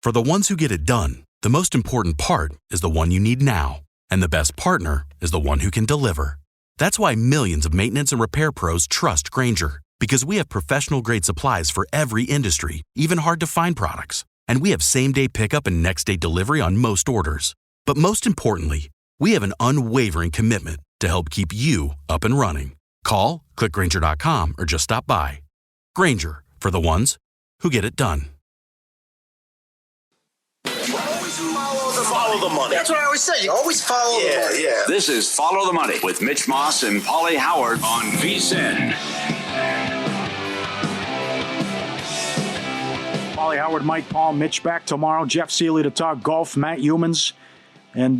For the ones who get it done, the most important part is the one you need now. And the best partner is the one who can deliver. That's why millions of maintenance and repair pros trust Grainger, because we have professional-grade supplies for every industry, even hard-to-find products. And we have same-day pickup and next-day delivery on most orders. But most importantly, we have an unwavering commitment to help keep you up and running. Call, click Grainger.com, or just stop by. Grainger, for the ones who get it done. Follow the money. That's what I always say. You always follow the money. Yeah. This is Follow the Money with Mitch Moss and Pauly Howard on VSiN. Pauly Howard, Mike Paul, Mitch back tomorrow. Jeff Seeley to talk golf. Matt Humans and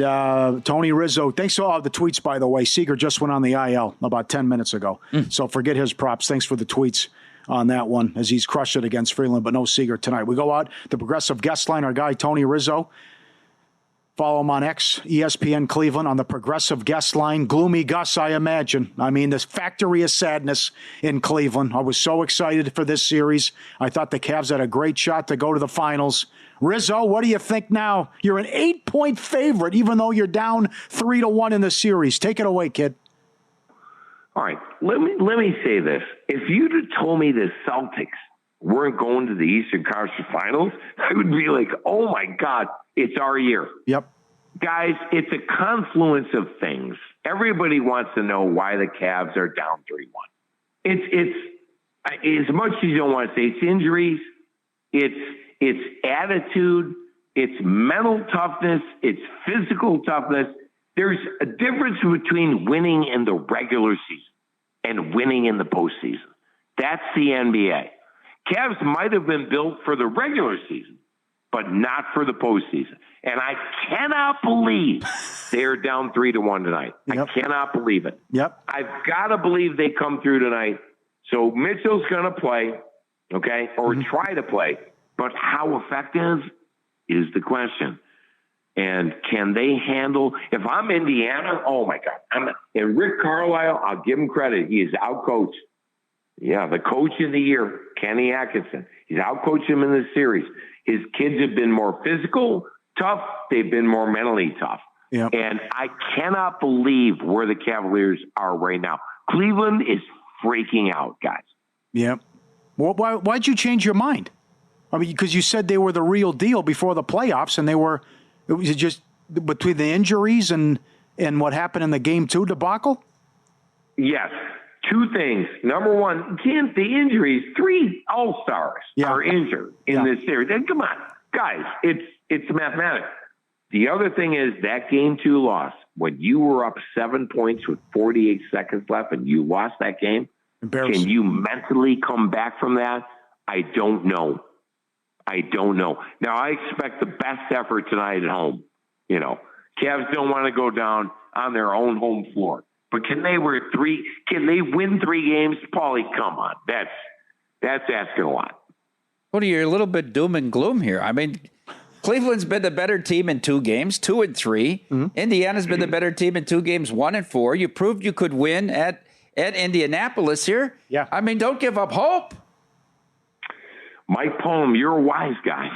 Tony Rizzo. Thanks for all the tweets, by the way. Seager just went on the IL about 10 minutes ago. So forget his props. Thanks for the tweets on that one as he's crushed it against Freeland, but no Seager tonight. We go out, the Progressive Guest Line, our guy Tony Rizzo. Follow him on X, ESPN Cleveland, on the Progressive Guest Line. Gloomy Gus, I imagine. I mean, this factory of sadness in Cleveland. I was so excited for this series. I thought the Cavs had a great shot to go to the finals. Rizzo, what do you think now? You're an 8-point favorite, even though you're down 3-1 in the series. Take it away, kid. All right, let me say this. If you'd have told me the Celtics weren't going to the Eastern Conference Finals, I would be like, oh, my God, it's our year. Yep. Guys, it's a confluence of things. Everybody wants to know why the Cavs are down 3-1. It's as much as you don't want to say it's injuries, it's attitude, it's mental toughness, it's physical toughness. There's a difference between winning in the regular season and winning in the postseason. That's the NBA. Cavs might have been built for the regular season, but not for the postseason. And I cannot believe they're down 3-1 tonight. Yep. I cannot believe it. Yep. I've got to believe they come through tonight. So Mitchell's going to play, okay, or try to play. But how effective is the question. And can they handle – if I'm Indiana, oh, my God. And Rick Carlisle, I'll give him credit. He is out-coached. Yeah, the coach of the year, Kenny Atkinson. He's out-coached him in this series. His kids have been more physical, tough. They've been more mentally tough. Yep. And I cannot believe where the Cavaliers are right now. Cleveland is freaking out, guys. Yep. Well, why'd you change your mind? I mean, because you said they were the real deal before the playoffs, and it was just between the injuries and what happened in the Game 2 debacle? Yes. Two things. Number one, the injuries, 3 All-Stars are injured in this series. And come on, guys, it's mathematics. The other thing is that Game 2 loss, when you were up 7 points with 48 seconds left and you lost that game, can you mentally come back from that? I don't know. Now, I expect the best effort tonight at home. You know, Cavs don't want to go down on their own home floor. But can they win 3 games? Pauly, come on. That's asking a lot. Well, you're a little bit doom and gloom here. I mean, Cleveland's been the better team in 2 games, 2 and 3. Mm-hmm. Indiana's been the better team in 2 games, 1 and 4. You proved you could win at Indianapolis here. Yeah. I mean, don't give up hope. Mike Palm, you're a wise guy.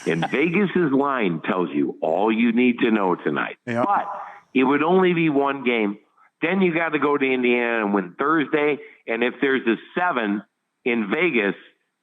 And Vegas's line tells you all you need to know tonight. Yeah. But it would only be 1 game. Then you got to go to Indiana and win Thursday. And if there's a 7 in Vegas,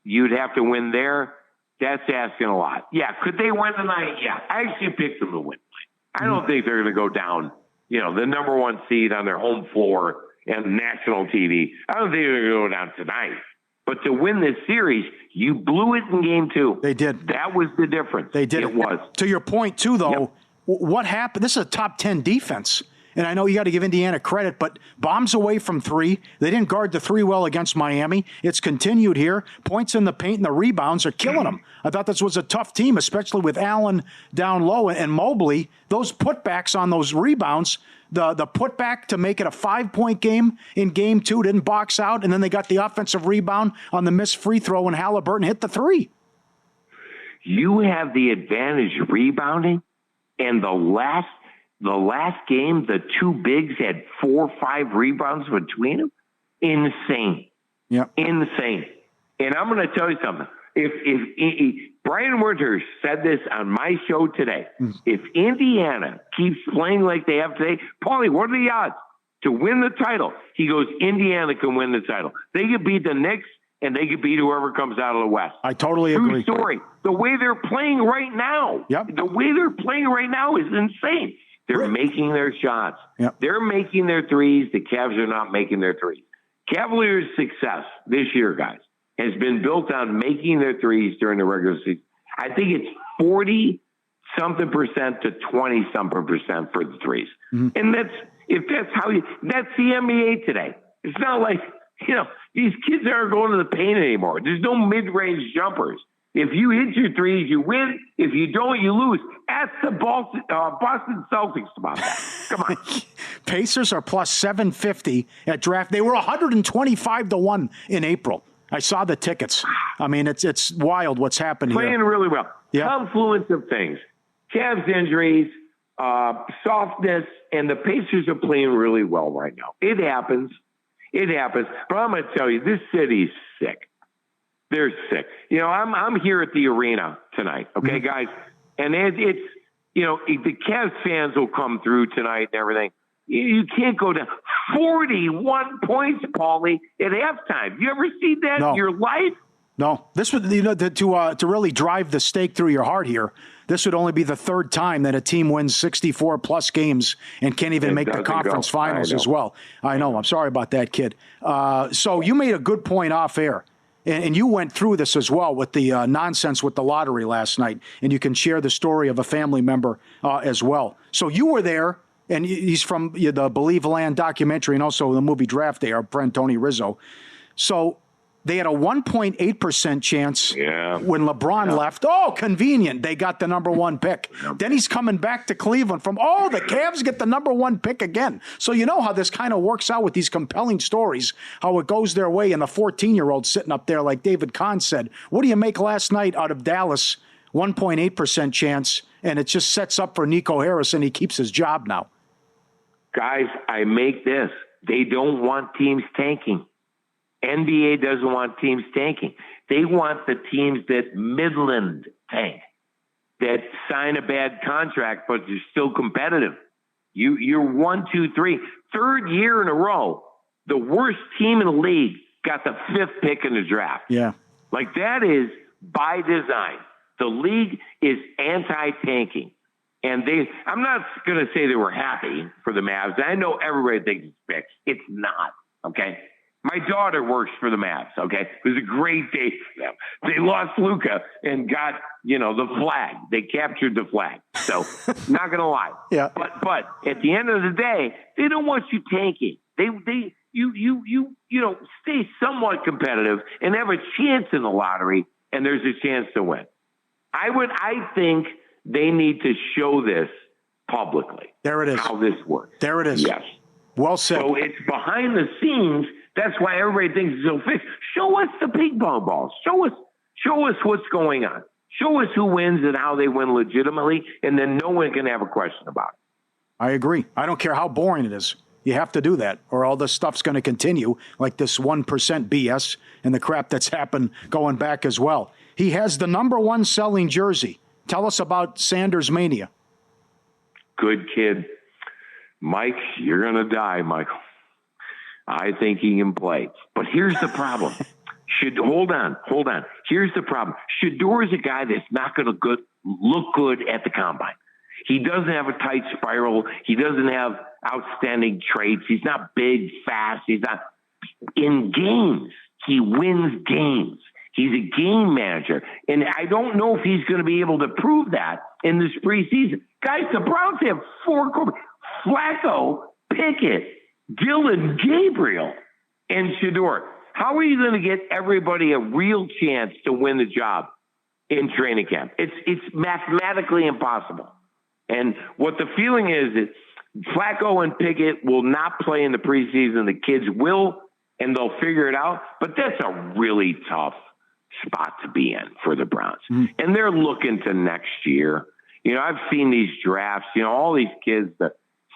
you'd have to win there. That's asking a lot. Yeah, could they win tonight? Yeah, I actually picked them to win tonight. I don't think they're going to go down, the number 1 seed on their home floor and national TV. I don't think they're going to go down tonight. But to win this series, you blew it in Game 2. They did. That was the difference. They did. It was. To your point, too, though, what happened? This is a top 10 defense. And I know you got to give Indiana credit, but bombs away from 3. They didn't guard the 3 well against Miami. It's continued here. Points in the paint and the rebounds are killing them. I thought this was a tough team, especially with Allen down low and Mobley. Those putbacks on those rebounds, the putback to make it a 5-point game in Game 2 didn't box out, and then they got the offensive rebound on the missed free throw, and Halliburton hit the 3. You have the advantage rebounding, and the last game, the 2 bigs had 4 or 5 rebounds between them. Insane. Yeah. Insane. And I'm going to tell you something. if Brian Winters said this on my show today, if Indiana keeps playing like they have today, Pauly, what are the odds to win the title? He goes, Indiana can win the title. They could beat the Knicks, and they could beat whoever comes out of the West. I totally agree. True story. The way they're playing right now, the way they're playing right now is insane. They're making their shots. Yep. They're making their threes. The Cavs are not making their threes. Cavaliers' success this year, guys, has been built on making their threes during the regular season. I think it's 40-something percent to 20-something percent for the threes. Mm-hmm. And that's the NBA today. It's not like, these kids aren't going to the paint anymore. There's no mid-range jumpers. If you hit your threes, you win. If you don't, you lose. Ask the Boston Celtics about that. Come on. Pacers are plus 750 at draft. They were 125-1 in April. I saw the tickets. I mean, it's wild what's happened here. Playing really well. Yeah. Confluence of things. Cavs injuries, softness, and the Pacers are playing really well right now. It happens. But I'm going to tell you, this city's sick. They're sick. I'm here at the arena tonight, okay, guys? And it's the Cavs fans will come through tonight and everything. You can't go down 41 points, Pauly, at halftime. You ever seen that in your life? No. This would, to really drive the stake through your heart here, this would only be the third time that a team wins 64-plus games and can't even make the conference finals as well. I know. I'm sorry about that, kid. So you made a good point off air. And you went through this as well with the nonsense with the lottery last night, and you can share the story of a family member as well. So you were there, and he's from the Believe Land documentary and also the movie Draft Day, our friend Tony Rizzo. So they had a 1.8% chance when LeBron left. Oh, convenient. They got the number one pick. Then he's coming back to Cleveland from, the Cavs get the number one pick again. So you know how this kind of works out with these compelling stories, how it goes their way, and the 14-year-old sitting up there like David Kahn said. What do you make last night out of Dallas? 1.8% chance, and it just sets up for Nico Harris, and he keeps his job now. Guys, I make this. They don't want teams tanking. NBA doesn't want teams tanking. They want the teams that Midland tank, that sign a bad contract, but you're still competitive. You're 1, 2, 3. Third year in a row, the worst team in the league got the 5th pick in the draft. Yeah. Like, that is by design. The league is anti-tanking. And I'm not going to say they were happy for the Mavs. I know everybody thinks it's fixed. It's not, okay? My daughter works for the Mavs, okay? It was a great day for them. They lost Luka and got, the flag. They captured the flag. So, not going to lie. Yeah. But at the end of the day, they don't want you tanking. You stay somewhat competitive and have a chance in the lottery, and there's a chance to win. I think they need to show this publicly. There it is. How this works. There it is. Yes. Well said. So it's behind the scenes. That's why everybody thinks it's so fixed. Show us the ping pong balls. Show us what's going on. Show us who wins and how they win legitimately, and then no one can have a question about it. I agree. I don't care how boring it is. You have to do that, or all this stuff's going to continue, like this 1% BS and the crap that's happened going back as well. He has the number one selling jersey. Tell us about Sanders Mania. Good kid. Mike, you're going to die, Michael. I think he can play. But here's the problem. Hold on. Here's the problem. Shedeur is a guy that's not going to look good at the combine. He doesn't have a tight spiral. He doesn't have outstanding traits. He's not big, fast. He's not in games. He wins games. He's a game manager. And I don't know if he's going to be able to prove that in this preseason. Guys, the Browns have 4 quarterbacks. Flacco, Pickett, Dylan Gabriel, and Shedeur. How are you going to get everybody a real chance to win the job in training camp? It's mathematically impossible. And what the feeling is Flacco and Pickett will not play in the preseason. The kids will, and they'll figure it out. But that's a really tough spot to be in for the Browns. And they're looking to next year. I've seen these drafts, all these kids, the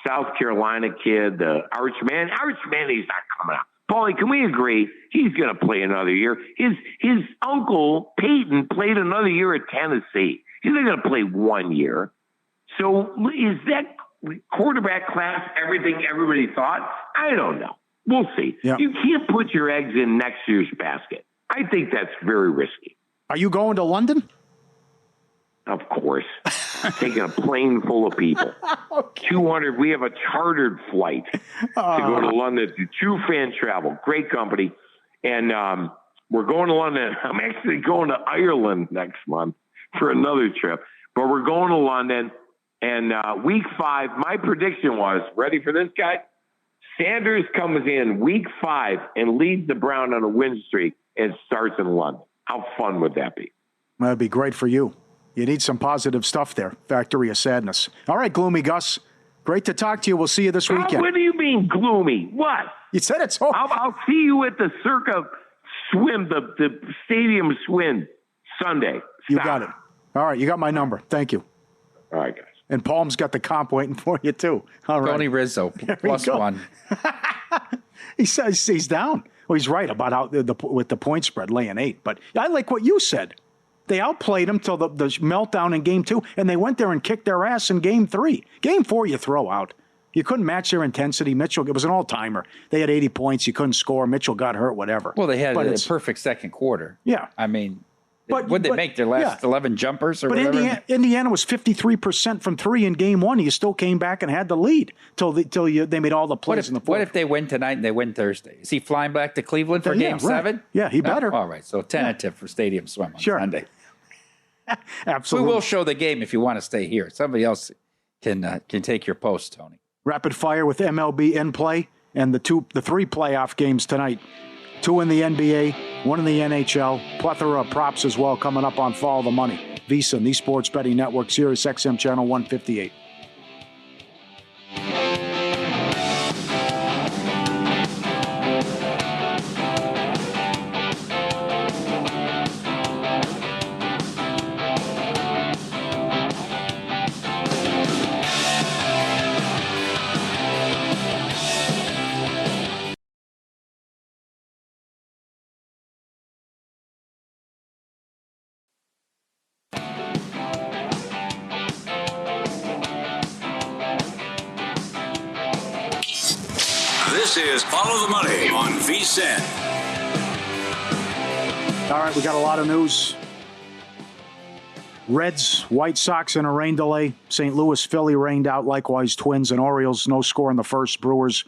South Carolina kid, the Arch Manning. Arch Manning's not coming out. Pauly, can we agree? He's going to play another year. His uncle, Peyton, played another year at Tennessee. He's not going to play 1 year. So is that quarterback class everything everybody thought? I don't know. We'll see. Yep. You can't put your eggs in next year's basket. I think that's very risky. Are you going to London? Of course. Taking a plane full of people. Okay. 200. We have a chartered flight to go to London. True Fan Travel. Great company. And we're going to London. I'm actually going to Ireland next month for another trip. But we're going to London. And week 5, my prediction was, ready for this guy? Sanders comes in week 5 and leads the Brown on a win streak and starts in London. How fun would that be? That'd be great for you. You need some positive stuff there. Factory of sadness. All right, Gloomy Gus. Great to talk to you. We'll see you this weekend. What do you mean gloomy? What? You said it's over. I'll see you at the Circa swim, the stadium swim Sunday. You got it. All right, you got my number. Thank you. All right, guys. And Palm's got the comp waiting for you, too. All right. Tony Rizzo, +1. He says he's down. Well, he's right about how with the point spread, laying 8. But I like what you said. They outplayed them till the meltdown in Game 2, and they went there and kicked their ass in Game 3. Game 4, you throw out. You couldn't match their intensity. Mitchell, it was an all-timer. They had 80 points. You couldn't score. Mitchell got hurt, whatever. Well, they had a perfect second quarter. Yeah. I mean, would they make their last 11 jumpers or whatever? But Indiana was 53% from 3 in Game 1. You still came back and had the lead till they made all the plays in the fourth. What if they win tonight and they win Thursday? Is he flying back to Cleveland for Game 7? Yeah, he better. All right, so tentative for Stadium Swim on Sunday. Absolutely. We will show the game if you want to stay here. Somebody else can take your post, Tony. Rapid fire with MLB in play and the 3 playoff games tonight. 2 in the NBA, 1 in the NHL. Plethora of props as well coming up on Follow the Money. VSiN, the Sports Betting Network, Sirius XM Channel 158. This is Follow the Money on VSiN. All right, we got a lot of news. Reds, White Sox in a rain delay. St. Louis, Philly rained out. Likewise, Twins and Orioles, no score in the first. Brewers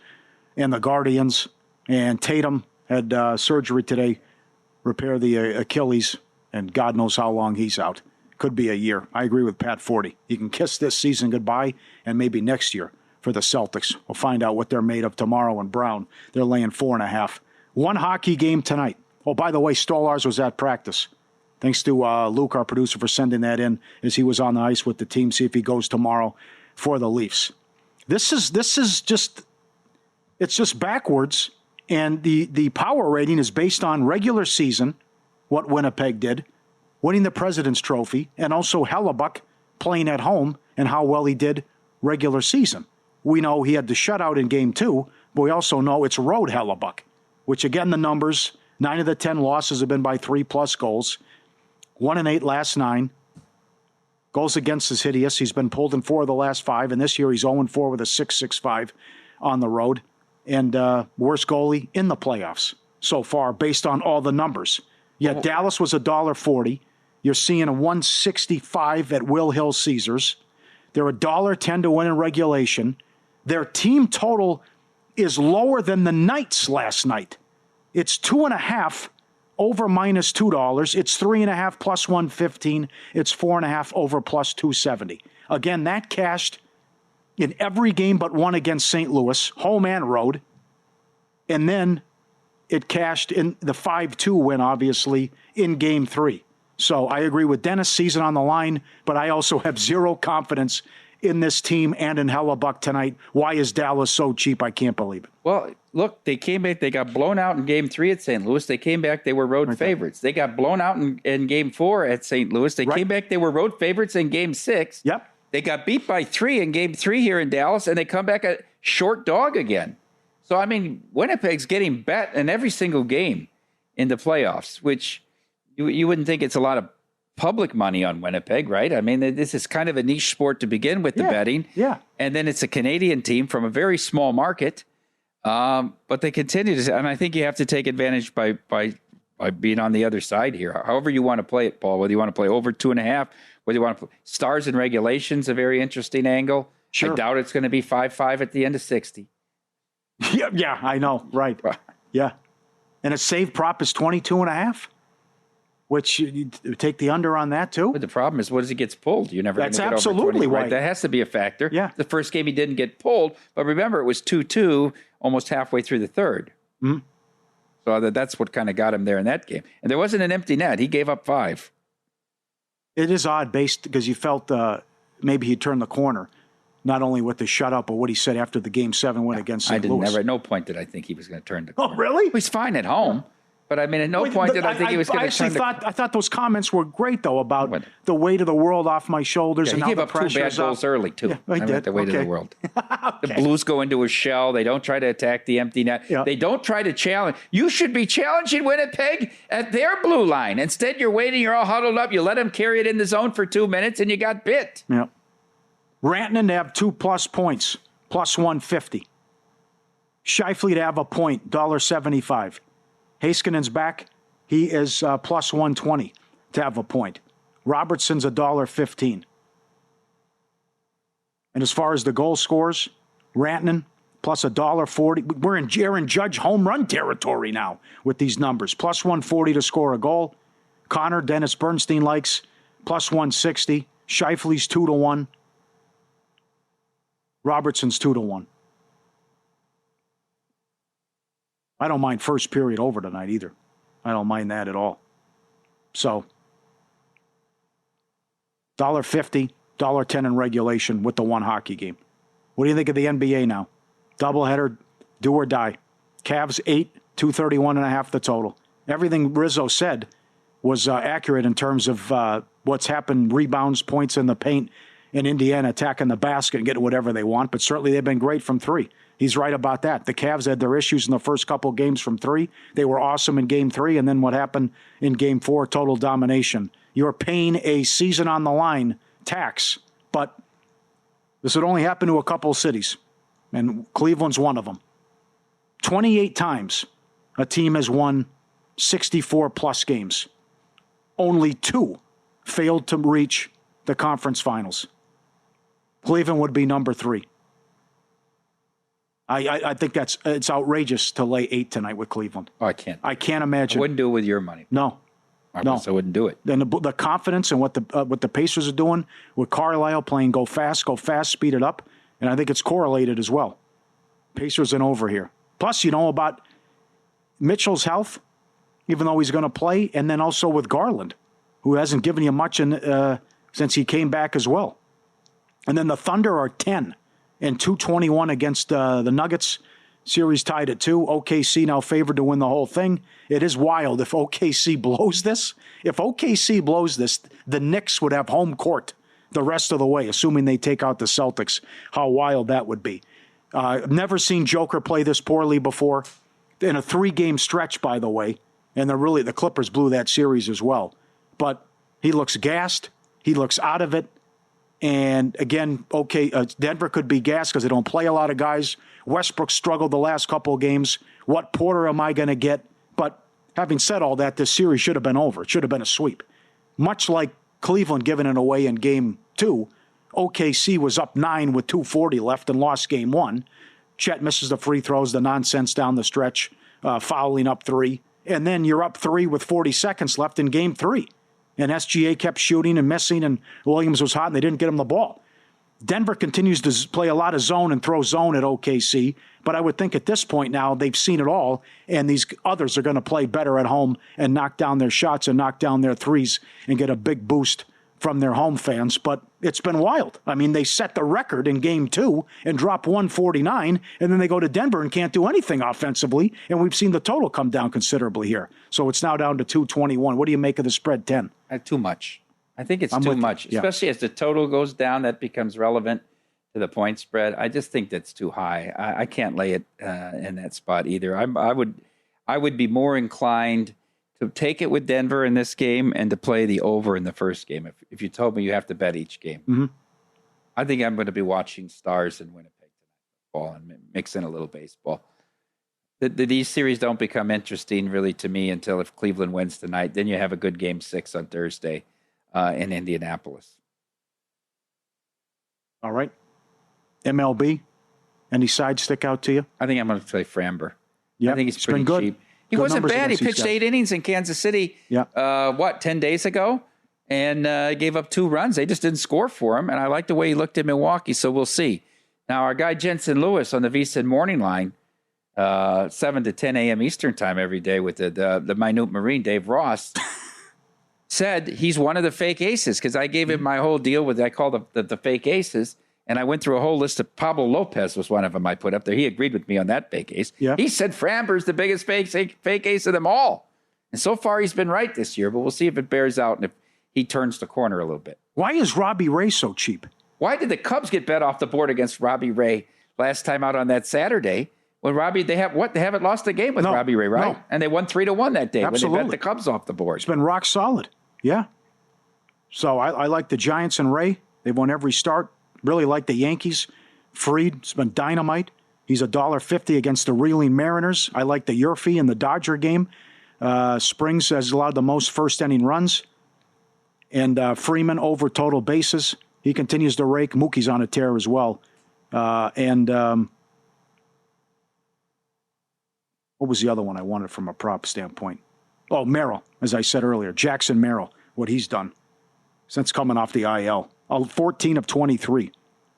and the Guardians. And Tatum had surgery today, repair the Achilles, and God knows how long he's out. Could be a year. I agree with Pat Forty. You can kiss this season goodbye and maybe next year for the Celtics. We'll find out what they're made of tomorrow in Brown. They're laying 4.5. 1 hockey game tonight. Oh, by the way, Stolars was at practice. Thanks to Luke, our producer, for sending that in as he was on the ice with the team. See if he goes tomorrow for the Leafs. This is just backwards. And the power rating is based on regular season, what Winnipeg did, winning the President's Trophy, and also Hellebuck playing at home and how well he did regular season. We know he had the shutout in Game 2, but we also know it's road Hellebuck, which, again, the numbers, 9 of the 10 losses have been by 3+ goals. 1-8 last 9. Goals against is hideous. He's been pulled in 4 of the last 5, and this year he's 0-4 with a 6.65 on the road. And worst goalie in the playoffs so far, based on all the numbers. Yet Dallas was $1.40. You're seeing a 165 at Will Hill Caesars. They're $1.10 to win in regulation. Their team total is lower than the Knights last night. It's 2.5 over -$2. It's 3.5 plus 115. It's 4.5 over plus 270. Again, that cashed in every game but one against St. Louis, home and road. And then it cashed in the 5-2 win, obviously, in Game 3. So I agree with Dennis, season on the line, but I also have zero confidence in this team and in Hellebuck tonight. Why is Dallas so cheap? I can't believe it. Well, look, they came back. They got blown out in Game 3 at St. Louis. They came back. They were road favorites. They got blown out in Game 4 at St. Louis. They came back. They were road favorites in Game 6. Yep. They got beat by 3 in Game 3 here in Dallas, and they come back a short dog again. So, I mean, Winnipeg's getting bet in every single game in the playoffs, which you wouldn't think it's a lot of public money on Winnipeg, right? I mean, this is kind of a niche sport to begin with, the betting. Yeah. And then it's a Canadian team from a very small market. But they continue to, and I think you have to take advantage by being on the other side here. However you want to play it, Paul, whether you want to play over 2.5, whether you want to play stars and regulations, a very interesting angle. Sure. I doubt it's going to be 5-5 at the end of 60. Yeah, I know. Right. Yeah. And a save prop is 22.5, which you take the under on that too. But the problem is, what if he gets pulled? You're never going to get absolutely over 20, right. right? That has to be a factor. Yeah. The first game he didn't get pulled, but remember, it was 2-2 almost halfway through the third. Mm-hmm. So that's what kind of got him there in that game. And there wasn't an empty net. He gave up 5. It is odd based because you felt maybe he turned the corner, not only with the shutout, but what he said after the Game 7 win against St. Louis. At no point did I think he was going to turn the corner. Oh, really? He's fine at home. But I mean, at no point did I think he was going to turn the corner. I thought those comments were great, though, about the weight of the world off my shoulders and how the pressure's up. He gave up 2 bad goals early, too. Yeah, I did. The weight of the world. Okay. The Blues go into a shell. They don't try to attack the empty net. Yeah. They don't try to challenge. You should be challenging Winnipeg at their blue line. Instead, you're waiting. You're all huddled up. You let them carry it in the zone for 2 minutes, and you got bit. Yeah. Rantanen to have 2+ points, plus 150. Scheifele to have a point, $1.75. Heiskanen's back. He is plus 120 to have a point. Robertson's $1.15. And as far as the goal scores, Rantanen plus $1.40. We're in Aaron Judge home run territory now with these numbers. Plus 140 to score a goal. Connor, Dennis Bernstein likes plus 160. Scheifele's 2-1. Robertson's 2-1. I don't mind first period over tonight either. I don't mind that at all. So, $1.50, $1.10 in regulation with the one hockey game. What do you think of the NBA now? Doubleheader, do or die. Cavs 8, 231.5 the total. Everything Rizzo said was accurate in terms of what's happened, rebounds, points in the paint, and Indiana attacking the basket and getting whatever they want. But certainly they've been great from 3. He's right about that. The Cavs had their issues in the first couple games from 3. They were awesome in Game 3, and then what happened in Game 4, total domination. You're paying a season-on-the-line tax, but this would only happen to a couple cities, and Cleveland's one of them. 28 times a team has won 64-plus games. Only 2 failed to reach the conference finals. Cleveland would be number 3. I think it's outrageous to lay 8 tonight with Cleveland. Oh, I can't. I can't imagine. I wouldn't do it with your money. No. I wouldn't do it. And the confidence and what the Pacers are doing with Carlisle playing go fast, speed it up, and I think it's correlated as well. Pacers and over here. Plus, about Mitchell's health, even though he's going to play, and then also with Garland, who hasn't given you much since he came back as well. And then the Thunder are 10 and 221 against the Nuggets. Series tied at 2. OKC now favored to win the whole thing. It is wild if OKC blows this. If OKC blows this, the Knicks would have home court the rest of the way, assuming they take out the Celtics. How wild that would be. Never seen Joker play this poorly before. In a 3-game stretch, by the way. And the Clippers blew that series as well. But he looks gassed. He looks out of it. And again, Denver could be gassed because they don't play a lot of guys. Westbrook struggled the last couple of games. What Porter am I going to get? But having said all that, this series should have been over. It should have been a sweep. Much like Cleveland giving it away in Game 2, OKC was up 9 with 2:40 left and lost Game 1. Chet misses the free throws, the nonsense down the stretch, fouling up 3. And then you're up 3 with 40 seconds left in Game 3. And SGA kept shooting and missing, and Williams was hot, and they didn't get him the ball. Denver continues to play a lot of zone and throw zone at OKC, but I would think at this point now they've seen it all, and these others are going to play better at home and knock down their shots and knock down their threes and get a big boost from their home fans. But it's been wild. I mean, they set the record in Game 2 and drop 149, and then they go to Denver and can't do anything offensively, and we've seen the total come down considerably here. So it's now down to 221. What do you make of the spread 10? Too much. I think it's too much, especially as the total goes down. That becomes relevant. to the point spread. I just think that's too high. I can't lay it in that spot either. I would be more inclined to take it with Denver in this game and to play the over in the first game. If you told me you have to bet each game, mm-hmm. I think I'm going to be watching Stars in Winnipeg tonight and mix in a little baseball. These series don't become interesting really to me until if Cleveland wins tonight. Then you have a good Game 6 on Thursday in Indianapolis. All right. MLB, any side stick out to you? I think I'm going to play Framber. Yeah, I think he's pretty good. cheap. He Good wasn't bad. He pitched guys. 8 innings in Kansas City, 10 days ago? And gave up 2 runs. They just didn't score for him. And I like the way he looked in Milwaukee, so we'll see. Now, our guy Jensen Lewis on the VSiN morning line, 7 to 10 a.m. Eastern time every day with the minute Marine, Dave Ross, said he's one of the fake aces because I gave him my whole deal with I call the fake aces. And I went through a whole list of Pablo Lopez was one of them I put up there. He agreed with me on that fake ace. Yeah. He said Framber's the biggest fake ace of them all. And so far he's been right this year, but we'll see if it bears out and if he turns the corner a little bit. Why is Robbie Ray so cheap? Why did the Cubs get bet off the board against Robbie Ray last time out on that Saturday? When they haven't lost a game with Robbie Ray, right? No. And they won 3-1 that day Absolutely. when they bet the Cubs off the board. It's been rock solid. Yeah. So I like the Giants and Ray. They've won every start. Really like the Yankees. Fried's been dynamite. He's $1.50 against the reeling Mariners. I like the Yurfee in the Dodger game. Springs has allowed the most first-inning runs. And Freeman over total bases. He continues to rake. Mookie's on a tear as well. What was the other one I wanted from a prop standpoint? Oh, Merrill, as I said earlier. Jackson Merrill, what he's done since coming off the IL. 14 of 23,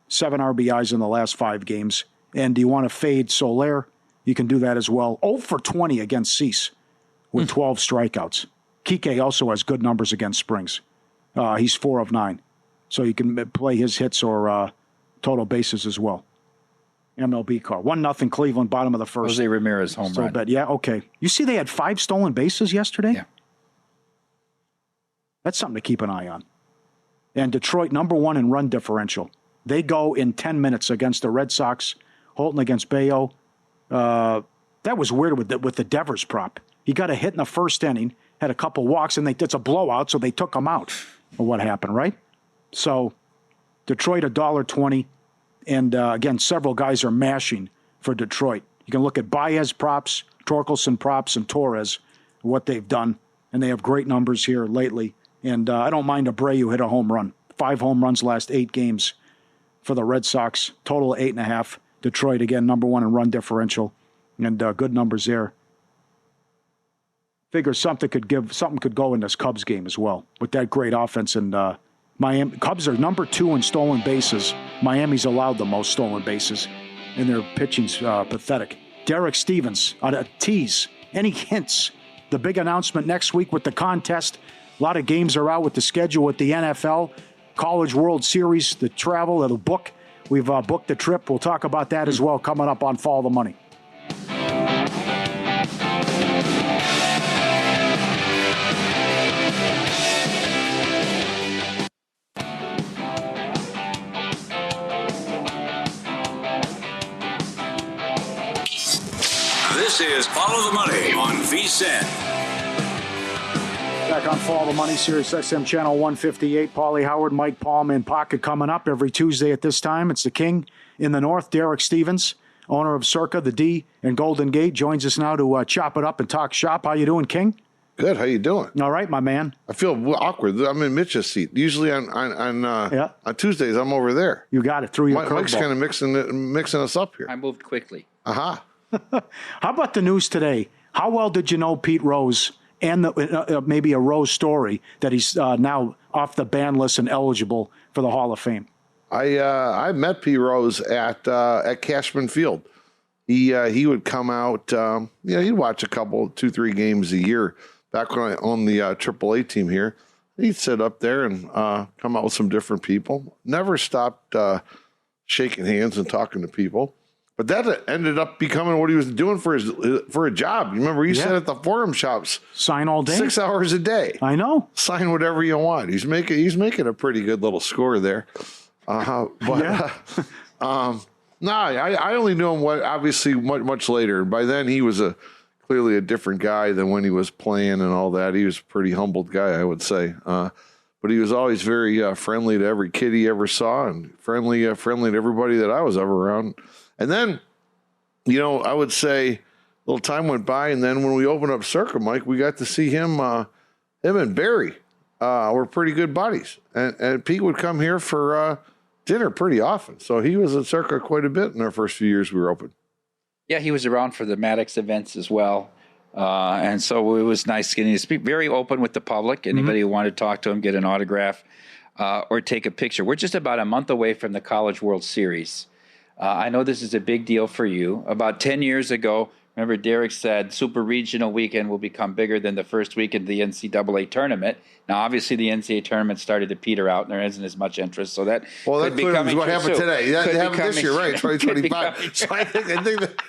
7 RBIs in the last 5 games. And do you want to fade Soler? You can do that as well. 0 for 20 against Cease with 12 strikeouts. Kike also has good numbers against Springs. He's 4 of 9. So you can play his hits or total bases as well. MLB car. 1-0 Cleveland, bottom of the first. Jose Ramirez home run. Bet. Yeah, okay. You see they had 5 stolen bases yesterday? Yeah. That's something to keep an eye on. And Detroit, number 1 in run differential. They go in 10 minutes against the Red Sox. Holton against Bayo. That was weird with the Devers prop. He got a hit in the first inning, had a couple walks, and it's a blowout, so they took him out. Or what happened, right? So Detroit, $1.20. And, again, several guys are mashing for Detroit. You can look at Baez props, Torkelson props, and Torres, what they've done. And they have great numbers here lately. And I don't mind Abreu hit a home run. 5 home runs last 8 games for the Red Sox. Total 8.5. Detroit, again, number 1 in run differential. And good numbers there. Figure something could go in this Cubs game as well with that great offense. And Miami Cubs are number 2 in stolen bases. Miami's allowed the most stolen bases. And their pitching's pathetic. Derek Stevens on a tease. Any hints? The big announcement next week with the contest. A lot of games are out with the schedule with the NFL, College World Series, the travel, the book. We've booked the trip. We'll talk about that as well coming up on Follow the Money. This is Follow the Money on VSiN. Back on Follow the Money, Sirius XM Channel 158. Pauly Howard, Mike Palm in pocket coming up every Tuesday at this time. It's the King in the North, Derek Stevens, owner of Circa, the D, and Golden Gate, joins us now to chop it up and talk shop. How you doing, King? Good. How you doing? All right, my man. I feel awkward. I'm in Mitch's seat. Usually on Tuesdays, I'm over there. You got it. Through your curveball. Mike's kind of mixing us up here. I moved quickly. Aha. How about the news today? How well did you know Pete Rose and maybe a Rose story that he's now off the ban list and eligible for the Hall of Fame? I met Pete Rose at Cashman Field. He would come out. He'd watch a couple, 2-3 games a year back when I owned the AAA team here. He'd sit up there and come out with some different people. Never stopped shaking hands and talking to people. But that ended up becoming what he was doing for a job. You remember he sat at the Forum Shops, sign all day, 6 hours a day. I know. Sign whatever you want. He's making a pretty good little score there. No, I only knew him obviously much later. By then, he was clearly a different guy than when he was playing and all that. He was a pretty humbled guy, I would say. But he was always very friendly to every kid he ever saw, and friendly to everybody that I was ever around. And then, I would say a little time went by, and then when we opened up Circa, Mike, we got to see him. Him and Barry were pretty good buddies, and Pete would come here for dinner pretty often. So he was at Circa quite a bit in our first few years we were open. Yeah, he was around for the Maddox events as well. And so it was nice getting to speak, very open with the public. Anybody who wanted to talk to him, get an autograph or take a picture. We're just about a month away from the College World Series. I know this is a big deal for you. About 10 years ago, remember Derek said Super Regional Weekend will become bigger than the first weekend of the NCAA tournament. Now, obviously, the NCAA tournament started to peter out, and there isn't as much interest. So that could be coming what happened today. That happened this year, right? 2025. So I think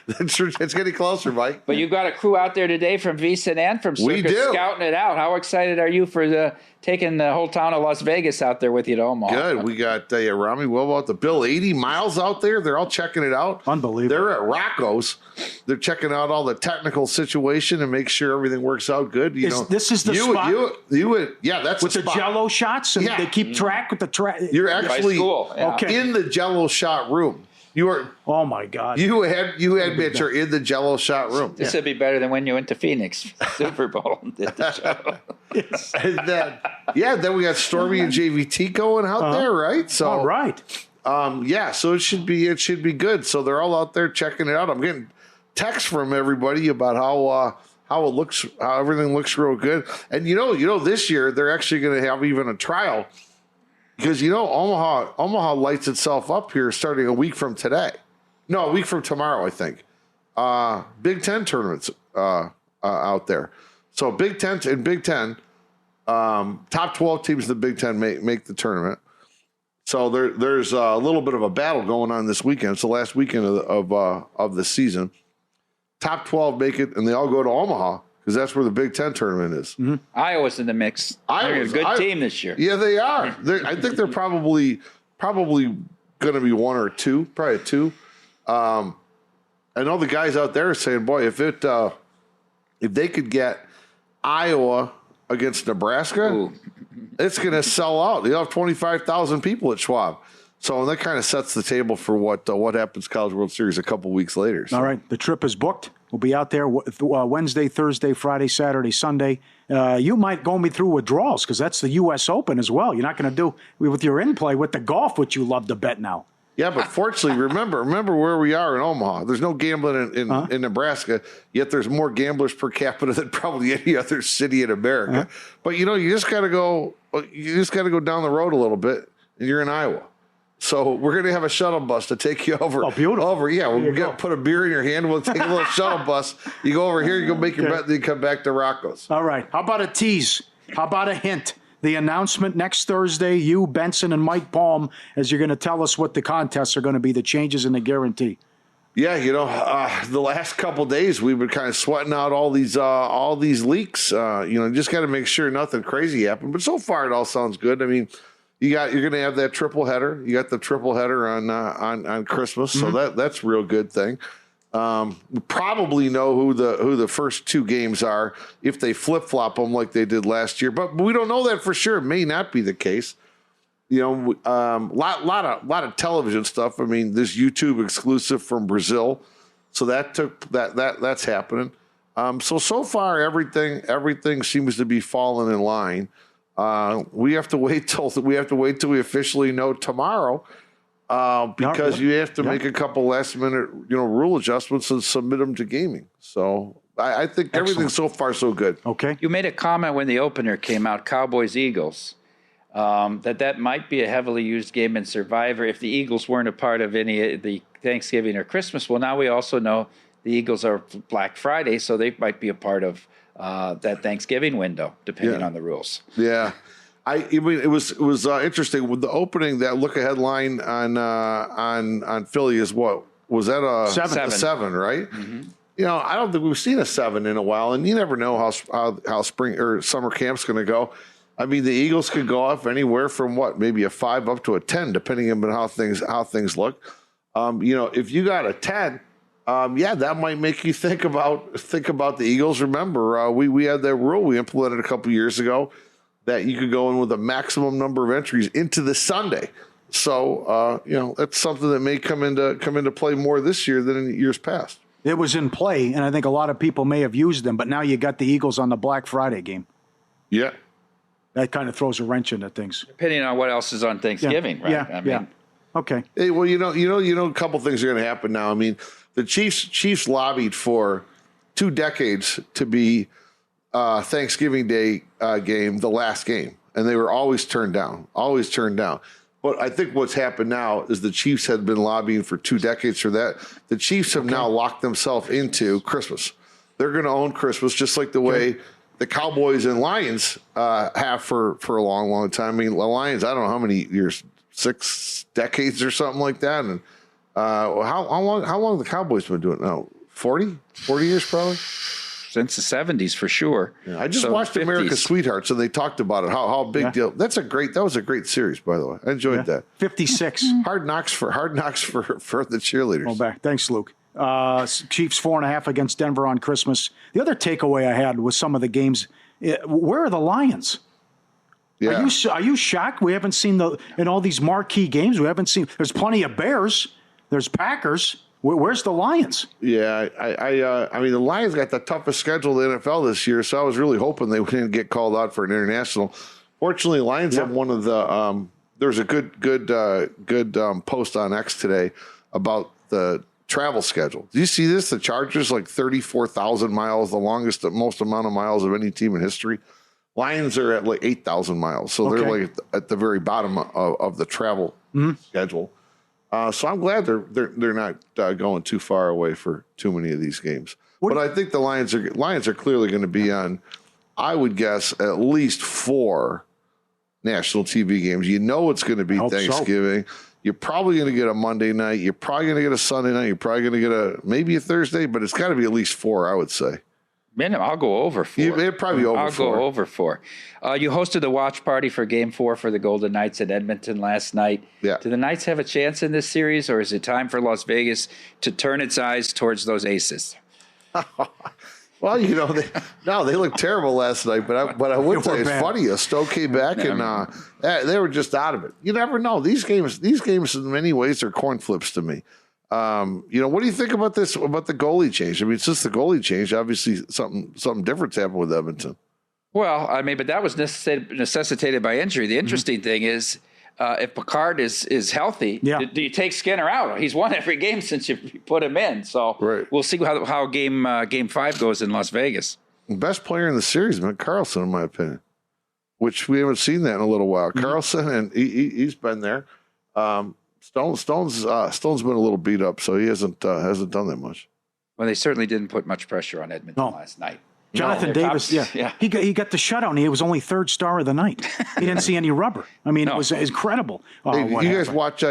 it's getting closer, Mike. But you got a crew out there today from VSiN and from Circa we do. Scouting it out. How excited are you for taking the whole town of Las Vegas out there with you to Omaha? Good. We got Rami Wilbo out the Bill 80 miles out there. They're all checking it out. Unbelievable. They're at Rocco's. They're checking out all the technical situation and make sure everything works out good. This is the spot? Yeah, that's with the the Jello shots, and they keep track with the track. You're actually in the Jello shot room. You are. Oh my God! You had Mitch are in the Jello shot room. This would be better than when you went to Phoenix Super Bowl and did the show. And then we got Stormy and JVT going out there, right? So all right. So it should be good. So they're all out there checking it out. I'm getting texts from everybody about how it looks, how everything looks real good. And this year they're actually going to have even a trial because Omaha lights itself up here starting a week from today. No, a week from tomorrow, I think. Big Ten tournaments out there. So Big Ten, top 12 teams in the Big Ten make the tournament. So there's a little bit of a battle going on this weekend. It's the last weekend of the season. Top 12 make it, and they all go to Omaha because that's where the Big Ten tournament is. Mm-hmm. Iowa's in the mix. They're a good team this year. Yeah, they are. I think they're probably going to be one or two, probably two. I know the guys out there are saying, boy, if they could get Iowa against Nebraska, it's going to sell out. They'll have 25,000 people at Schwab. So that kind of sets the table for what happens College World Series a couple weeks later. So. All right, the trip is booked. We'll be out there Wednesday, Thursday, Friday, Saturday, Sunday. You might go me through withdrawals because that's the U.S. Open as well. You're not going to do with your in-play with the golf, which you love to bet now. Yeah, but fortunately, remember where we are in Omaha. There's no gambling in Nebraska, yet there's more gamblers per capita than probably any other city in America. But you just got to go. You just got to go down the road a little bit, and you're in Iowa. So we're going to have a shuttle bus to take you over. Oh, beautiful. Over, yeah. We'll put a beer in your hand. We'll take a little shuttle bus. You go over here, you go make your bet, then you come back to Rocco's. All right. How about a tease? How about a hint? The announcement next Thursday, you, Benson, and Mike Palm, as you're going to tell us what the contests are going to be, the changes in the guarantee. Yeah, the last couple of days we've been kind of sweating out all these leaks. Just got to make sure nothing crazy happened. But so far, it all sounds good. I mean, you're going to have that triple header. You got the triple header on Christmas, so that's a real good thing. We probably know who the first two games are if they flip flop them like they did last year, but we don't know that for sure. It may not be the case. Lot of television stuff. I mean, this YouTube exclusive from Brazil, so that's happening. So far everything seems to be falling in line. We have to wait till we officially know tomorrow. Because you have to make a couple last minute, rule adjustments and submit them to gaming. So I think everything so far so good. Okay. You made a comment when the opener came out, Cowboys-Eagles, that might be a heavily used game in Survivor if the Eagles weren't a part of any of the Thanksgiving or Christmas. Well, now we also know the Eagles are Black Friday, so they might be a part of that Thanksgiving window, depending on the rules. Yeah. It was interesting with the opening. That look ahead line on Philly is what was that a 7, right? Mm-hmm. I don't think we've seen a 7 in a while, and you never know how spring or summer camp's going to go. I mean, the Eagles could go off anywhere from maybe a 5 up to a 10, depending on how things look. If you got a 10, that might make you think about the Eagles. Remember, we had that rule we implemented a couple years ago that you could go in with a maximum number of entries into the Sunday. So that's something that may come into play more this year than in years past. It was in play, and I think a lot of people may have used them, but now you got the Eagles on the Black Friday game. Yeah. That kind of throws a wrench into things. Depending on what else is on Thanksgiving, right? Yeah. Okay. Hey, well, a couple things are going to happen now. I mean, the Chiefs lobbied for 2 decades to be Thanksgiving Day game, the last game, and they were always turned down. But I think what's happened now is the Chiefs had been lobbying for 2 decades for that. The Chiefs have now locked themselves into Christmas. They're going to own Christmas just like the way the Cowboys and Lions have for a long, long time. I mean, the Lions, I don't know how many years, 6 decades or something like that. And how long have the Cowboys been doing it now? 40 years probably? Since the 70s for sure. Yeah, I just watched 50s. America's Sweethearts, and they talked about it. How big deal. That was a great series, by the way. I enjoyed that. 56. Hard knocks for the cheerleaders. Well, back. Thanks, Luke. Chiefs 4.5 against Denver on Christmas. The other takeaway I had was some of the games. Where are the Lions? Yeah. Are you shocked? We haven't seen in all these marquee games. We haven't seen. There's plenty of Bears. There's Packers. Where's the Lions? Yeah, I mean, the Lions got the toughest schedule in the NFL this year, so I was really hoping they wouldn't get called out for an international. Fortunately, Lions have one of the. There's a good post on X today about the travel schedule. Do you see this? The Chargers, like 34,000 miles, the most amount of miles of any team in history. Lions are at like 8,000 miles, so they're like at the very bottom of the travel schedule. So I'm glad they're not going too far away for too many of these games. But I think the Lions are clearly going to be on, I would guess, at least 4 national TV games. You know it's going to be Thanksgiving. So. You're probably going to get a Monday night. You're probably going to get a Sunday night. You're probably going to get maybe a Thursday, but it's got to be at least 4, I would say. Man, I'll go over 4. It'd probably be over 4. I'll go over 4. You hosted the watch party for Game 4 for the Golden Knights at Edmonton last night. Yeah. Do the Knights have a chance in this series, or is it time for Las Vegas to turn its eyes towards those aces? Well, they looked terrible last night, but I would say it's funny. Stoke came back and they were just out of it. You never know. These games in many ways are coin flips to me. What do you think about this, about the goalie change? I mean, since the goalie change, obviously something different's happened with Edmonton. Well, I mean, but that was necessitated by injury. The interesting thing is, if Picard is healthy, do you take Skinner out? He's won every game since you put him in. So We'll see how game 5 goes in Las Vegas. Best player in the series, man, Carlson, in my opinion, which we haven't seen that in a little while. Carlson, and he's been there. Stone's been a little beat up, so he hasn't done that much. Well, they certainly didn't put much pressure on Edmonton last night. Jonathan Davis, he got the shutout, and he was only 3rd star of the night. He didn't see any rubber. I mean, it was incredible. Hey, you guys watch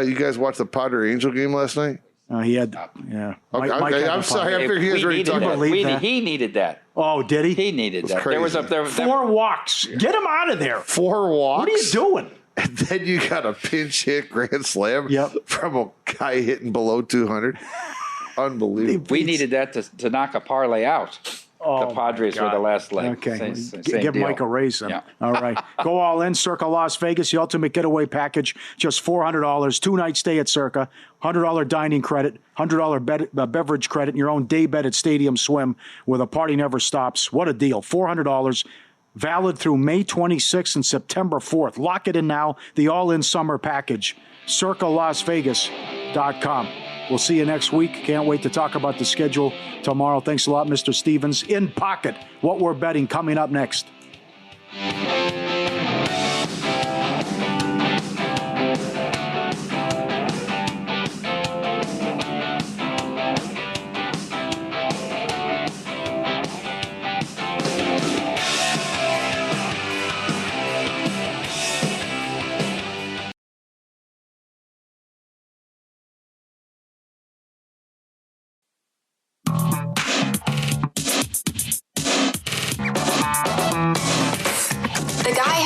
the Padre Angel game last night? He had, Okay, I'm sorry. I figured he was ready to talk about it. He needed that. Oh, did he? He needed that. Crazy. There was 4 walks. Get him out of there. 4 walks? What are you doing? And then you got a pinch hit grand slam from a guy hitting below 200. Unbelievable. We needed that to knock a parlay out. The Padres were the last leg. Okay. Same Give deal. Mike a raise then. Yeah. All right. Go all in. Circa Las Vegas, the ultimate getaway package. Just $400. 2-night stay at Circa. $100 dining credit. $100 beverage credit. And your own day bed at Stadium Swim where the party never stops. What a deal. $400. Valid through May 26th and September 4th. Lock it in now. The all-in summer package. CircaLasVegas.com. We'll see you next week. Can't wait to talk about the schedule tomorrow. Thanks a lot, Mr. Stevens. In Pocket, what we're betting coming up next.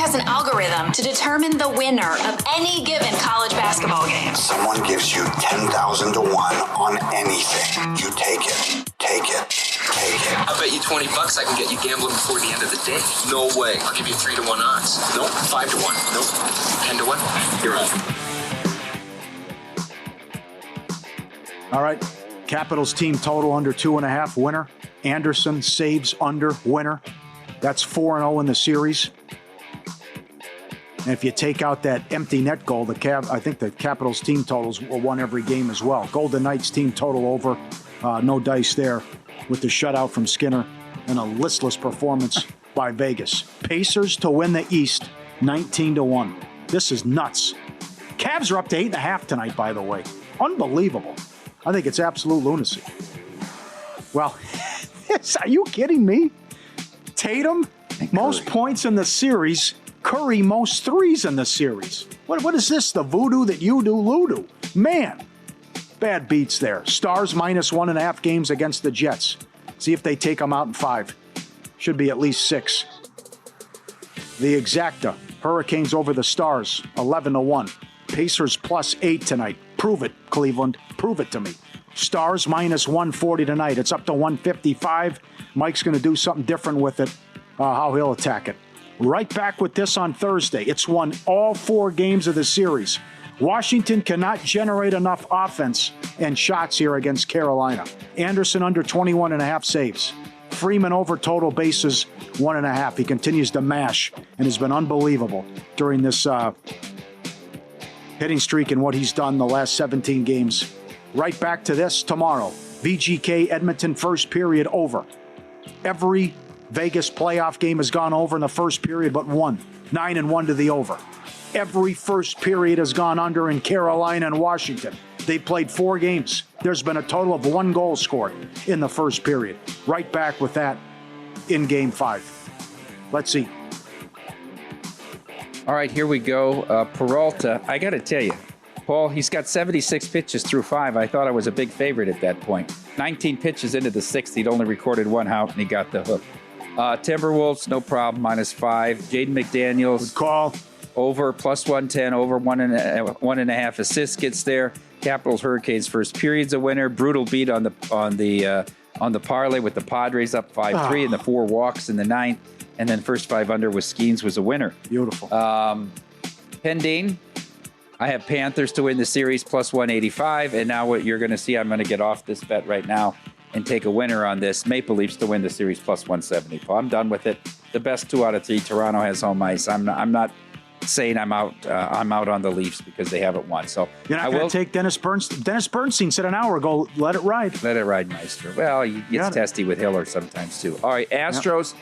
has an algorithm to determine the winner of any given college basketball game. Someone gives you 10,000 to 1 on anything. You take it. Take it. Take it. I'll bet you $20 I can get you gambling before the end of the day. No way. I'll give you 3 to 1 odds. Nope. 5 to 1. Nope. 10 to 1. You're on. All right. Capitals team total under 2.5 winner. Anderson saves under winner. That's 4-0 in the series. And if you take out that empty net goal, I think the Capitals team totals will won every game as well. Golden Knights team total over. No dice there with the shutout from Skinner and a listless performance by Vegas. Pacers to win the East, 19-1. This is nuts. Cavs are up to 8.5 tonight, by the way. Unbelievable. I think it's absolute lunacy. Well, are you kidding me? Tatum, most points in the series. Curry, most threes in the series. What is this, the voodoo that you do, Ludo? Man, bad beats there. Stars minus 1.5 games against the Jets. See if they take them out in 5. Should be at least 6. The Exacta, Hurricanes over the Stars, 11-1. Pacers plus 8 tonight. Prove it, Cleveland. Prove it to me. Stars minus 140 tonight. It's up to 155. Mike's going to do something different with it, how he'll attack it. Right back with this on Thursday. It's won all 4 games of the series. Washington cannot generate enough offense and shots here against Carolina. Anderson under 21.5 saves. Freeman over total bases 1.5. He continues to mash and has been unbelievable during this hitting streak and what he's done the last 17 games. Right back to this tomorrow. VGK Edmonton first period over. Every Vegas playoff game has gone over in the first period but one. 9-1 to the over. Every first period has gone under in Carolina and Washington. They played 4 games. There's been a total of 1 goal scored in the first period. Right back with that in Game 5. Let's see. All right, here we go. Peralta, I got to tell you, Paul, he's got 76 pitches through 5. I thought I was a big favorite at that point. 19 pitches into the 6th. He'd only recorded 1 out, and he got the hook. Timberwolves, no problem, -5. Jaden McDaniels. Good call. Over plus 110, over 1.5 assists gets there. Capitals Hurricanes first period's a winner. Brutal beat on the parlay with the Padres up 5-3 and the 4 walks in the 9th. And then first 5 under with Skeens was a winner. Beautiful. Pending, I have Panthers to win the series plus 185. And now what you're going to see, I'm going to get off this bet right now and take a winner on this. Maple Leafs to win the series plus 170. I'm done with it. The best 2 out of 3. Toronto has home ice. I'm not saying I'm out on the Leafs because they haven't won. So you're not going to take Dennis Bernstein. Dennis Bernstein said an hour ago, let it ride. Let it ride, Meister. Well, he gets testy with Hiller sometimes too. All right, Astros,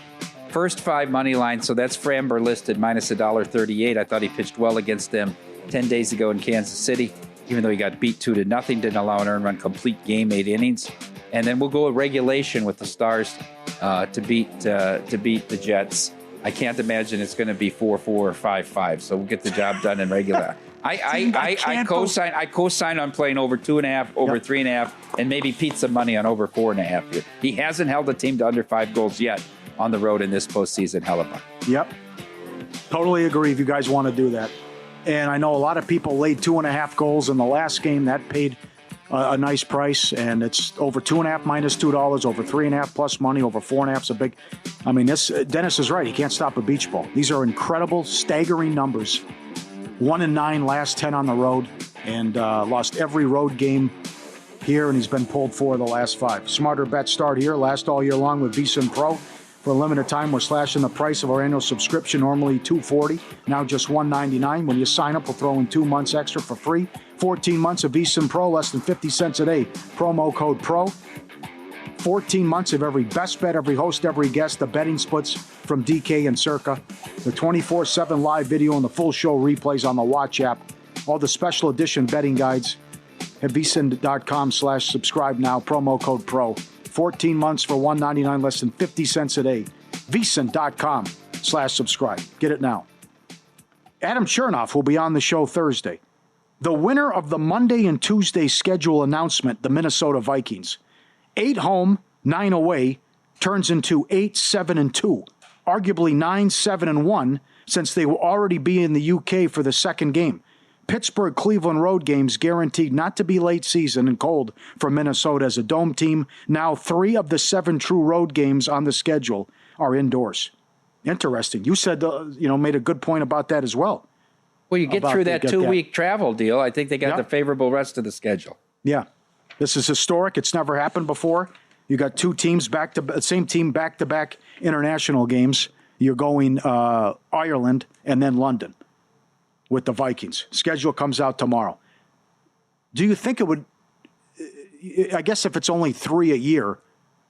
first 5 money line. So that's Framber listed minus $1.38. I thought he pitched well against them 10 days ago in Kansas City, even though he got beat 2-0. Didn't allow an earned run, complete game, 8 innings. And then we'll go with regulation with the Stars to beat the Jets. I can't imagine it's going to be 4-4 or 5-5. So we'll get the job done in regular. I co-sign on playing over 2.5, over 3.5, and maybe pizza money on over 4.5 here. He hasn't held a team to under 5 goals yet on the road in this postseason. Hellebuck. Yep. Totally agree if you guys want to do that. And I know a lot of people laid 2.5 goals in the last game. That paid a nice price, and it's over 2.5 minus $2, over 3.5 plus money, over 4.5 is a big. I mean, Dennis is right. He can't stop a beach ball. These are incredible, staggering numbers. 1-9 last 10 on the road, and lost every road game here, and he's been pulled 4 of the last 5. Smarter bets start here, last all year long with VSiN Pro. For a limited time, we're slashing the price of our annual subscription, normally $240, now just $199. When you sign up, we'll throw in 2 months extra for free. 14 months of VSiN Pro, less than 50 cents a day. Promo code PRO. 14 months of every best bet, every host, every guest, the betting splits from DK and Circa, the 24/7 live video and the full show replays on the Watch app, all the special edition betting guides at vsin.com/subscribe now, promo code PRO. 14 months for $199, less than 50 cents a day. vsin.com/subscribe. Get it now. Adam Chernoff will be on the show Thursday. The winner of the Monday and Tuesday schedule announcement, the Minnesota Vikings. 8 home, 9 away, turns into 8-7-2. Arguably 9-7-1 since they will already be in the UK for the second game. Pittsburgh, Cleveland road games guaranteed not to be late season and cold for Minnesota as a dome team. Now 3 of the 7 true road games on the schedule are indoors. Interesting. You said, made a good point about that as well. Well, you get through that 2-week travel deal. I think they got the favorable rest of the schedule. Yeah. This is historic. It's never happened before. You got 2 teams same team back-to-back international games. You're going Ireland and then London with the Vikings. Schedule comes out tomorrow. Do you think it would, I guess if it's only 3 a year,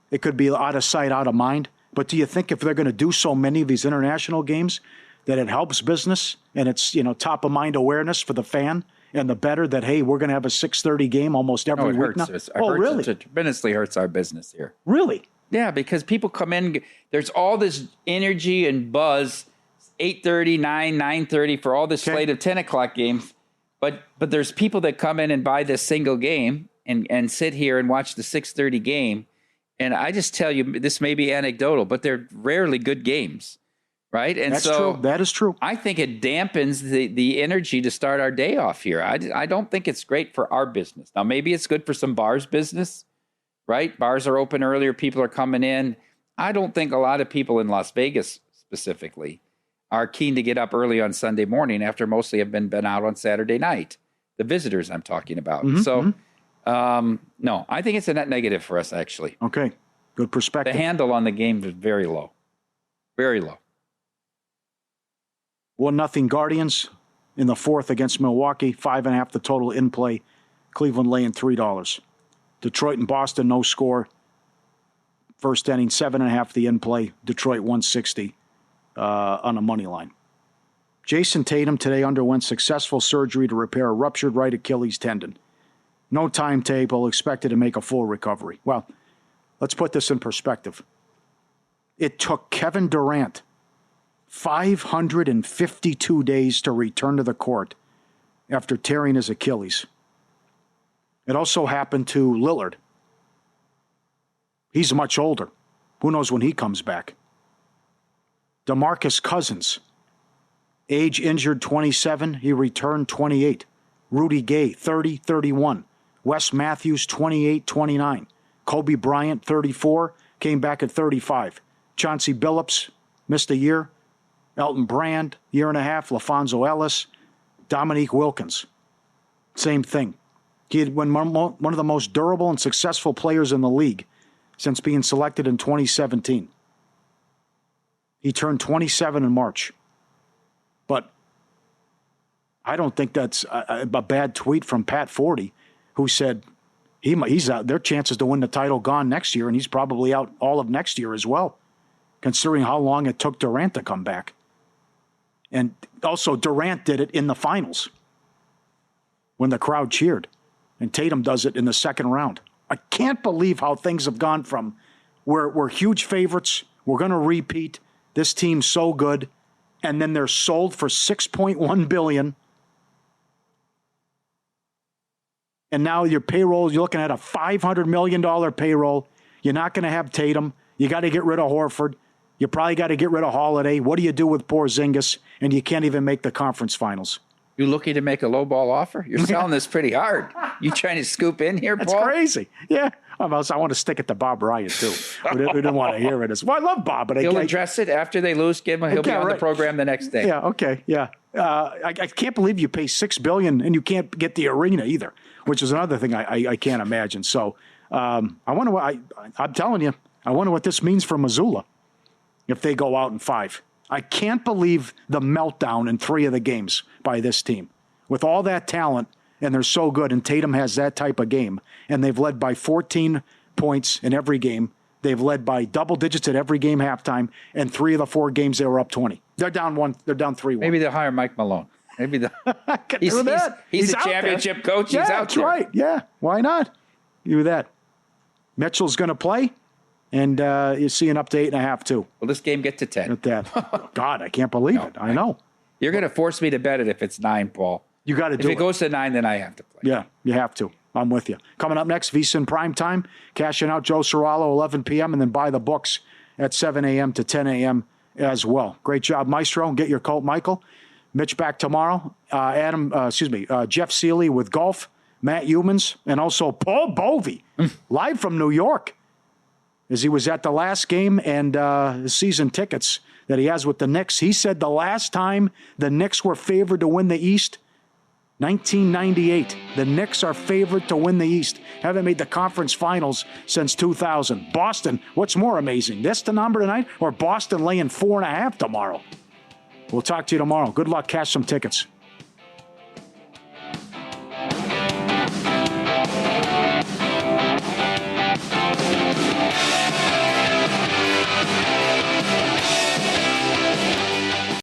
it could be out of sight, out of mind. But do you think if they're going to do so many of these international games that it helps business and it's, top of mind awareness for the fan and the bettor that, hey, we're going to have a 6:30 game almost every week now? Really? It tremendously hurts our business here. Really? Yeah, because people come in, there's all this energy and buzz, 8:30, 9:30 for all this slate of 10 o'clock games. But there's people that come in and buy this single game and sit here and watch the 6:30 game. And I just tell you, this may be anecdotal, but they're rarely good games, right? And that's true. That is true. I think it dampens the energy to start our day off here. I don't think it's great for our business. Now, maybe it's good for some bars business, right? Bars are open earlier. People are coming in. I don't think a lot of people in Las Vegas specifically are keen to get up early on Sunday morning after mostly have been out on Saturday night. The visitors I'm talking about. No, I think it's a net negative for us, actually. Okay, good perspective. The handle on the game is very low. Very low. 1-0 Guardians in the 4th against Milwaukee. 5.5 the total in play. Cleveland laying $3. Detroit and Boston, no score. First inning, 7.5 the in play. Detroit 160 on a money line. Jason Tatum today underwent successful surgery to repair a ruptured right Achilles tendon. No timetable, expected to make a full recovery. Well, let's put this in perspective. It took Kevin Durant 552 days to return to the court after tearing his Achilles. It also happened to Lillard. He's much older. Who knows when he comes back? DeMarcus Cousins, age injured 27, he returned 28. Rudy Gay, 30, 31. Wes Matthews, 28, 29. Kobe Bryant, 34, came back at 35. Chauncey Billups missed a year. Elton Brand, year and a half. LaFonso Ellis. Dominique Wilkins, same thing. He had been one of the most durable and successful players in the league since being selected in 2017. He turned 27 in March. But I don't think that's a bad tweet from Pat Forty, who said he's out. Their chances to win the title gone next year, and he's probably out all of next year as well, considering how long it took Durant to come back. And also Durant did it in the finals when the crowd cheered, and Tatum does it in the second round. I can't believe how things have gone from we're huge favorites, we're going to repeat, this team's so good, and then they're sold for $6.1 billion. And now your payroll, you're looking at a $500 million payroll. You're not going to have Tatum. You got to get rid of Horford. You probably got to get rid of Holiday. What do you do with Porzingis? And you can't even make the conference finals. You looking to make a lowball offer? You're selling this pretty hard. You trying to scoop in here, Paul? That's crazy. Yeah. I want to stick it to Bob Ryan, too. We didn't want to hear it. Well, I love Bob, but he'll address it after they lose. He'll be on the program the next day. Yeah, okay, yeah. I can't believe you pay $6 billion and you can't get the arena either, which is another thing I can't imagine. So I wonder what I'm telling you. I wonder what this means for Missoula if they go out in 5. I can't believe the meltdown in 3 of the games by this team. With all that talent, and they're so good, and Tatum has that type of game, and they've led by 14 points in every game. They've led by double digits at every game halftime, and 3 of the 4 games they were up 20. They're down 3-1. Maybe they'll hire Mike Malone. Maybe he's a championship coach. Yeah, he's out that's there. Right. Yeah, why not? Do that. Mitchell's going to play. And you see an up to 8.5, too. Will this game get to 10? At that. God, I can't believe it. I know. You're going to force me to bet it if it's 9, Paul. You got to do it. If it goes to 9, then I have to play. Yeah, you have to. I'm with you. Coming up next, VSiN Prime Time. Cashing out Joe Serralo, 11 p.m., and then buy the books at 7 a.m. to 10 a.m. as well. Great job, Maestro. Get your coat, Michael. Mitch back tomorrow. Jeff Seeley with golf. Matt Humans, and also Paul Bovey, live from New York, as he was at the last game and the season tickets that he has with the Knicks. He said the last time the Knicks were favored to win the East, 1998. The Knicks are favored to win the East. Haven't made the conference finals since 2000. Boston, what's more amazing, this the number tonight or Boston laying 4.5 tomorrow? We'll talk to you tomorrow. Good luck. Cash some tickets.